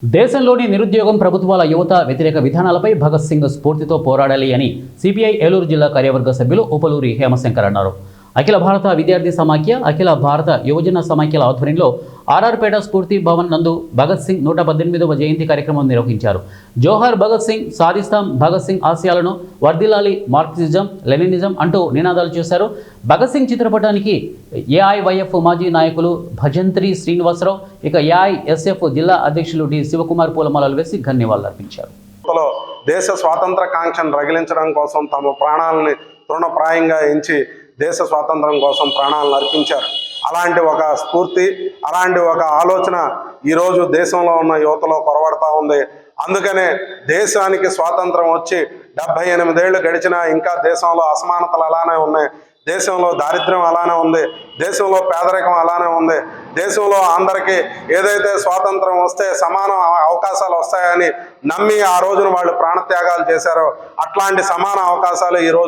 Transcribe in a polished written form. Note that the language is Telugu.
దేశంలోని నిరుద్యోగం ప్రభుత్వాల యువత వ్యతిరేక విధానాలపై భగత్ సింగ్ స్ఫూర్తితో పోరాడాలి అని సిపిఐ ఏలూరు జిల్లా కార్యవర్గ సభ్యులు ఉపలూరి హేమశంకర్ అన్నారు. అఖిల భారత విద్యార్థి సమాఖ్య, అఖిల భారత యువజన సమాఖ్యల ఆధ్వర్యంలో ఆర్ఆర్పేట స్ఫూర్తి భవన్ నందు భగత్ సింగ్ 118వ జయంతి కార్యక్రమం నిర్వహించారు. జోహార్ భగత్ సింగ్, సాధిస్తాం భగత్ సింగ్ ఆశయాలను, వర్ధిల్లాలి మార్క్సిజం లెనినిజం అంటూ నినాదాలు చేశారు. భగత్ సింగ్ చిత్రపటానికి ఏఐవైఎఫ్ మాజీ నాయకులు భజంత్రి శ్రీనివాసరావు, ఇక ఏఐఎస్ఎఫ్ జిల్లా అధ్యక్షులు డి శివకుమార్ పూలమాలలు వేసి ఘన్యవాదాలర్పించారు. దేశ స్వాతంత్ర కాంక్షను రగిలించడం కోసం తమ ప్రాణాలని తృణప్రాయంగా ఎంచి దేశ స్వాతంత్రం కోసం ప్రాణాలను అర్పించారు. అలాంటి ఒక స్ఫూర్తి, అలాంటి ఒక ఆలోచన ఈరోజు దేశంలో ఉన్న యువతలో కొరవడతా ఉంది. అందుకనే దేశానికి స్వాతంత్రం వచ్చి 78 ఏళ్ళు గడిచినా ఇంకా దేశంలో అసమానతలు అలానే ఉన్నాయి, దేశంలో దారిద్ర్యం అలానే ఉంది, దేశంలో పేదరికం అలానే ఉంది. దేశంలో అందరికీ ఏదైతే స్వాతంత్రం వస్తే సమాన అవకాశాలు వస్తాయని నమ్మి ఆ రోజున వాళ్ళు ప్రాణత్యాగాలు చేశారో అట్లాంటి సమాన అవకాశాలు ఈరోజు